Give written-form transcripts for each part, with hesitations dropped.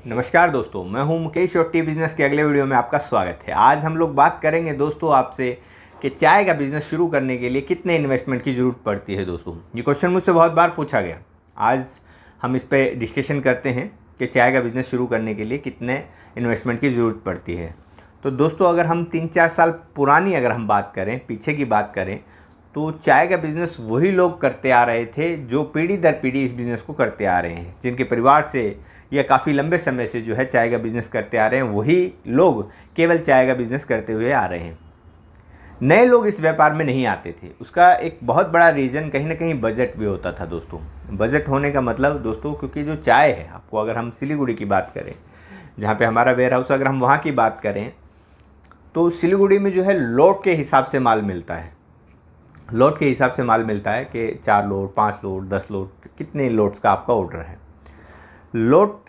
नमस्कार दोस्तों, मैं हूं मुकेश और टी बिज़नेस के अगले वीडियो में आपका स्वागत है। आज हम लोग बात करेंगे दोस्तों आपसे कि चाय का बिज़नेस शुरू करने के लिए कितने इन्वेस्टमेंट की ज़रूरत पड़ती है। दोस्तों ये क्वेश्चन मुझसे बहुत बार पूछा गया। आज हम इस पर डिस्कशन करते हैं कि चाय का बिज़नेस शुरू करने के लिए कितने इन्वेस्टमेंट की ज़रूरत पड़ती है। तो दोस्तों अगर हम 3-4 साल पुरानी अगर हम बात करें, पीछे की बात करें, तो चाय का बिज़नेस वही लोग करते आ रहे थे जो पीढ़ी दर पीढ़ी इस बिज़नेस को करते आ रहे हैं, जिनके परिवार से या काफ़ी लंबे समय से जो है चाय का बिज़नेस करते आ रहे हैं। वही लोग केवल चाय का बिज़नेस करते हुए आ रहे हैं। नए लोग इस व्यापार में नहीं आते थे। उसका एक बहुत बड़ा रीज़न कहीं ना कहीं बजट भी होता था। दोस्तों बजट होने का मतलब दोस्तों, क्योंकि जो चाय है, आपको अगर हम सिलीगुड़ी की बात करें, जहाँ पे हमारा वेयर हाउस, अगर हम वहाँ की बात करें तो सिलीगुड़ी में जो है लोट के हिसाब से माल मिलता है। लोट के हिसाब से माल मिलता है कि 4 लोट, 5 लोट, 10 लोट, कितने लोट्स का आपका ऑर्डर है। लोट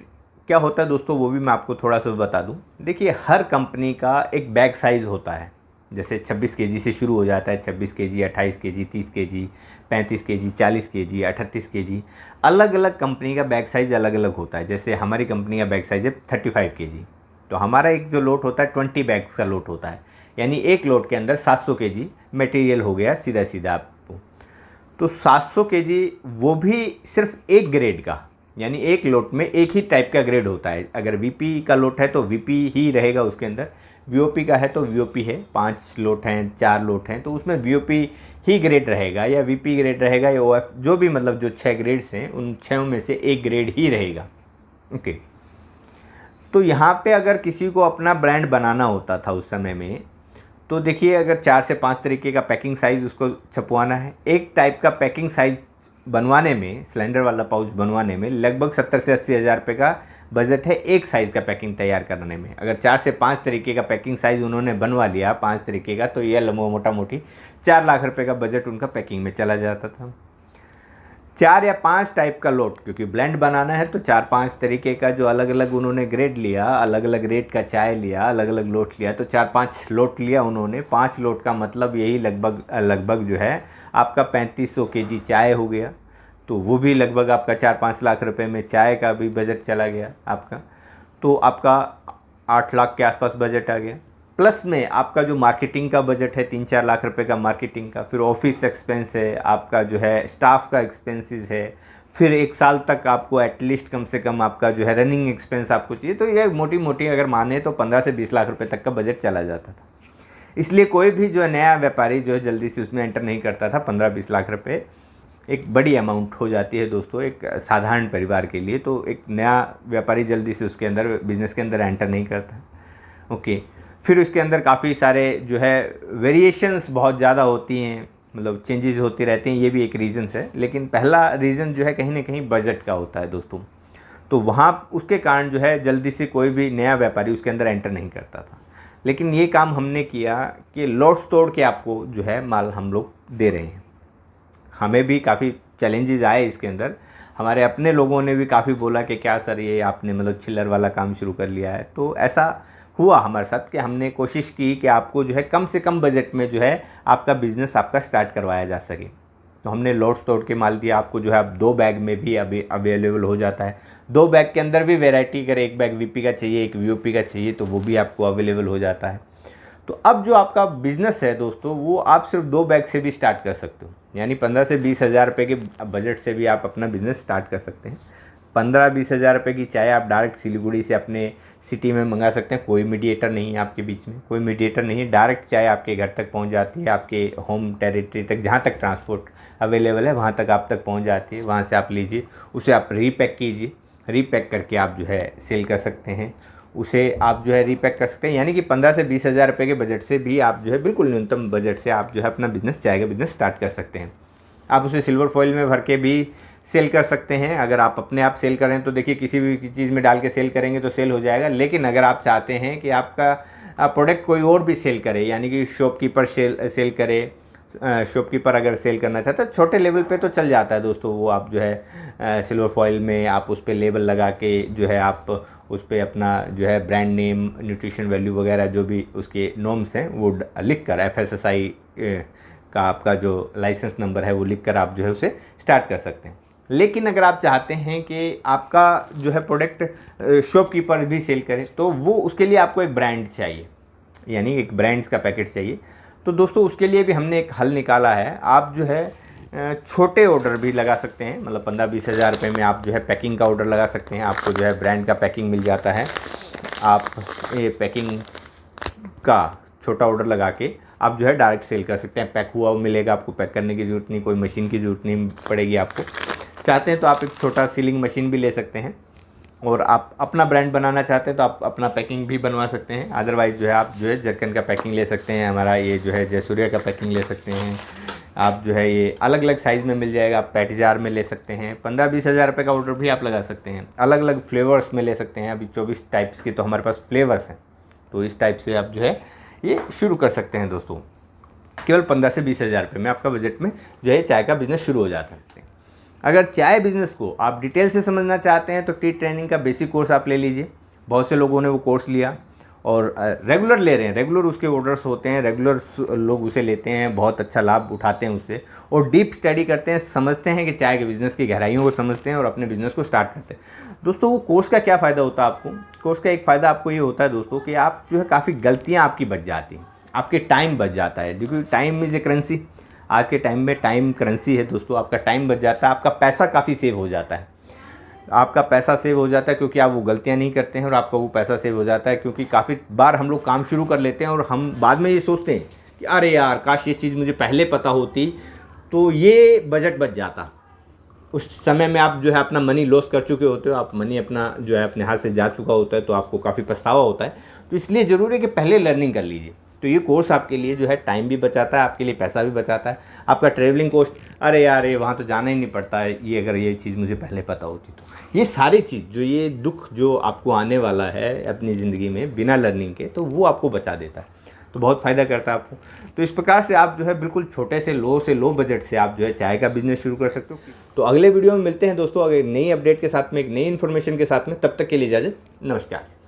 क्या होता है दोस्तों, वो भी मैं आपको थोड़ा सा बता दूं। देखिए, हर कंपनी का एक बैग साइज़ होता है। जैसे 26 केजी से शुरू हो जाता है, 26 KG, 28 KG, 30 KG, 35 KG, 40 KG, 38 KG. अलग अलग कंपनी का बैग साइज़ अलग अलग होता है। जैसे हमारी कंपनी का बैग साइज़ है 35 केजी, तो हमारा एक जो लोट होता है 20 बैग्स का लोट होता है। यानी एक लोट के अंदर 700 केजी मटेरियल हो गया सीधा सीधा आपको। तो 700 केजी वो भी सिर्फ एक ग्रेड का, यानी एक लोट में एक ही टाइप का ग्रेड होता है। अगर वीपी का लोट है तो वीपी ही रहेगा उसके अंदर, वीओपी का है तो वीओपी है। 5 लोट हैं, 4 लोट हैं, तो उसमें वीओपी ही ग्रेड रहेगा या वीपी ग्रेड रहेगा या ओएफ, जो भी मतलब जो 6 ग्रेड्स हैं उन 6 में से एक ग्रेड ही रहेगा। ओके। तो यहाँ पे अगर किसी को अपना ब्रांड बनाना होता था उस समय में, तो देखिए अगर 4 से 5 तरीके का पैकिंग साइज़ उसको छपवाना है। एक टाइप का पैकिंग साइज़ बनवाने में, सिलेंडर वाला पाउच बनवाने में लगभग 70 से 80 हज़ार रुपये का बजट है एक साइज़ का पैकिंग तैयार करने में। अगर 4 से 5 तरीके का पैकिंग साइज़ उन्होंने बनवा लिया, 5 तरीके का, तो यह मोटा मोटी 4 लाख रुपए का बजट उनका पैकिंग में चला जाता था। 4 या 5 टाइप का लोट, क्योंकि ब्लेंड बनाना है तो 4-5 तरीके का जो अलग अलग उन्होंने ग्रेड लिया, अलग अलग रेट का चाय लिया, अलग अलग लोट लिया, तो 4-5 लोट लिया उन्होंने। 5 लोट का मतलब यही लगभग जो है आपका 3500 केजी चाय हो गया। तो वो भी लगभग आपका 4-5 लाख रुपए में चाय का भी बजट चला गया आपका। तो आपका 8 लाख के आसपास बजट आ गया। प्लस में आपका जो मार्केटिंग का बजट है 3-4 लाख रुपए का मार्केटिंग का, फिर ऑफिस एक्सपेंस है, आपका जो है स्टाफ का एक्सपेंसेस है, फिर 1 साल तक आपको एटलीस्ट कम से कम आपका जो है रनिंग एक्सपेंस आपको चाहिए। तो ये मोटी मोटी अगर माने तो 15 से 20 लाख रुपए तक का बजट चला जाता था। इसलिए कोई भी जो है नया व्यापारी जो है जल्दी से उसमें एंटर नहीं करता था। 15-20 लाख रुपए एक बड़ी अमाउंट हो जाती है दोस्तों एक साधारण परिवार के लिए। तो एक नया व्यापारी जल्दी से उसके अंदर, बिज़नेस के अंदर एंटर नहीं करता। ओके। फिर उसके अंदर काफ़ी सारे जो है वेरिएशंस बहुत ज़्यादा होती हैं, मतलब चेंजेस होती रहती हैं, ये भी एक रीज़न्स है। लेकिन पहला रीज़न जो है कहीं ना कहीं बजट का होता है दोस्तों। तो वहाँ उसके कारण जो है जल्दी से कोई भी नया व्यापारी उसके अंदर एंटर नहीं करता था। लेकिन ये काम हमने किया कि लोट्स तोड़ के आपको जो है माल हम लोग दे रहे हैं। हमें भी काफ़ी चैलेंजेस आए इसके अंदर। हमारे अपने लोगों ने भी काफ़ी बोला कि क्या सर ये आपने मतलब चिल्लर वाला काम शुरू कर लिया है। तो ऐसा हुआ हमारे साथ कि हमने कोशिश की कि आपको जो है कम से कम बजट में जो है आपका बिज़नेस आपका स्टार्ट करवाया जा सके। तो हमने लोट्स तोड़ के माल दिया आपको, जो है अब 2 बैग में भी अभी अवेलेबल हो जाता है। 2 बैग के अंदर भी वैरायटी, अगर 1 बैग वीपी का चाहिए, 1 वीओपी का चाहिए, तो वो भी आपको अवेलेबल हो जाता है। तो अब जो आपका बिज़नेस है दोस्तों, वो आप सिर्फ 2 बैग से भी स्टार्ट कर सकते हो। यानी 15 से 20 हज़ार रुपये के बजट से भी आप अपना बिज़नेस स्टार्ट कर सकते हैं। 15-20 हज़ार रुपये की चाय आप डायरेक्ट सिलीगुड़ी से अपने सिटी में मंगा सकते हैं। कोई मीडिएटर नहीं है आपके बीच में, कोई मीडिएटर नहीं है। डायरेक्ट चाय आपके घर तक पहुंच जाती है, आपके होम टेरिटरी तक, जहां तक ट्रांसपोर्ट अवेलेबल है वहां तक आप तक पहुंच जाती है। वहां से आप लीजिए, उसे आप रीपैक कीजिए, रीपैक करके आप जो है सेल कर सकते हैं। उसे आप जो है रीपैक कर सकते हैं। यानी कि 15 से 20 हज़ार रुपये के बजट से भी आप जो है बिल्कुल न्यूनतम बजट से आप जो है अपना बिज़नेस, चाय का बिज़नेस स्टार्ट कर सकते हैं। आप उसे सिल्वर फॉइल में भर के भी सेल कर सकते हैं। अगर आप अपने आप सेल करें तो देखिए किसी भी चीज़ में डाल के सेल करेंगे तो सेल हो जाएगा। लेकिन अगर आप चाहते हैं कि आपका प्रोडक्ट कोई और भी सेल करे, यानी कि शॉपकीपर सेल करे, शॉपकीपर अगर सेल करना चाहता है छोटे लेवल पे तो चल जाता है दोस्तों। वो आप जो है सिल्वर फॉइल में आप उस पर लेबल लगा के जो है आप उस पर अपना जो है ब्रांड नेम, न्यूट्रिशन वैल्यू वगैरह जो भी उसके नॉर्म्स हैं वो लिख कर, FSSAI का आपका जो लाइसेंस नंबर है वो लिख कर आप जो है उसे स्टार्ट कर सकते हैं। लेकिन अगर आप चाहते हैं कि आपका जो है प्रोडक्ट शॉपकीपर भी सेल करे, तो वो उसके लिए आपको एक ब्रांड चाहिए, यानी एक ब्रांड्स का पैकेट चाहिए। तो दोस्तों उसके लिए भी हमने एक हल निकाला है। आप जो है छोटे ऑर्डर भी लगा सकते हैं, मतलब 15-20 हज़ार रुपये में आप जो है पैकिंग का ऑर्डर लगा सकते हैं। आपको जो है ब्रांड का पैकिंग मिल जाता है। आप ये पैकिंग का छोटा ऑर्डर लगा के आप जो है डायरेक्ट सेल कर सकते हैं। पैक हुआ मिलेगा, आपको पैक करने की ज़रूरत नहीं, कोई मशीन की ज़रूरत नहीं पड़ेगी आपको। चाहते हैं तो आप एक छोटा सीलिंग मशीन भी ले सकते हैं, और आप अपना ब्रांड बनाना चाहते हैं तो आप अपना पैकिंग भी बनवा सकते हैं। अदरवाइज़ जो है आप जो है जर्कन का पैकिंग ले सकते हैं, हमारा ये जो है जयसूर्या का पैकिंग ले सकते हैं। आप जो है ये अलग अलग साइज़ में मिल जाएगा, आप पैटी जार में ले सकते हैं। 15-20 हज़ार रुपये का ऑर्डर भी आप लगा सकते हैं। अलग अलग फ्लेवर्स में ले सकते हैं। अभी 24 टाइप्स के तो हमारे पास फ्लेवर्स हैं, तो इस टाइप से आप जो है ये शुरू कर सकते हैं दोस्तों। केवल 15 से 20 हज़ार रुपये में आपका बजट में जो है चाय का बिज़नेस शुरू हो जाता है। अगर चाय बिज़नेस को आप डिटेल से समझना चाहते हैं तो टी ट्रेनिंग का बेसिक कोर्स आप ले लीजिए। बहुत से लोगों ने वो कोर्स लिया और रेगुलर ले रहे हैं, रेगुलर उसके ऑर्डर्स होते हैं, रेगुलर लोग उसे लेते हैं, बहुत अच्छा लाभ उठाते हैं उससे, और डीप स्टडी करते हैं, समझते हैं कि चाय के बिज़नेस की गहराइयों को समझते हैं और अपने बिज़नेस को स्टार्ट करते हैं। दोस्तों वो कोर्स का क्या फ़ायदा होता है आपको? कोर्स का एक फ़ायदा आपको ये होता है दोस्तों कि आप जो है काफ़ी गलतियाँ आपकी बच जाती हैं, आपके टाइम बच जाता है, क्योंकि टाइम इज़ ए करेंसी। आज के टाइम में टाइम करेंसी है दोस्तों। आपका टाइम बच जाता है, आपका पैसा काफ़ी सेव हो जाता है। आपका पैसा सेव हो जाता है क्योंकि आप वो गलतियां नहीं करते हैं, और आपका वो पैसा सेव हो जाता है क्योंकि काफ़ी बार हम लोग काम शुरू कर लेते हैं और हम बाद में ये सोचते हैं कि अरे यार काश ये चीज़ मुझे पहले पता होती तो ये बजट बच जाता। उस समय में आप जो है अपना मनी लॉस कर चुके होते हो, आप मनी अपना जो है अपने हाथ से जा चुका होता है, तो आपको काफ़ी पछतावा होता है। तो इसलिए ज़रूरी है कि पहले लर्निंग कर लीजिए। तो ये कोर्स आपके लिए जो है टाइम भी बचाता है, आपके लिए पैसा भी बचाता है, आपका ट्रैवलिंग कॉस्ट, अरे यार ये वहाँ तो जाना ही नहीं पड़ता है, ये अगर ये चीज़ मुझे पहले पता होती तो। ये सारी चीज़ जो ये दुख जो आपको आने वाला है अपनी ज़िंदगी में बिना लर्निंग के, तो वो आपको बचा देता है, तो बहुत फ़ायदा करता है आपको। तो इस प्रकार से आप जो है बिल्कुल छोटे से लो बजट से आप जो है चाय का बिज़नेस शुरू कर सकते हो। तो अगले वीडियो में मिलते हैं दोस्तों, अगर नई अपडेट के साथ में, एक नई इन्फॉर्मेशन के साथ में। तब तक के लिए इजाज़त, नमस्कार।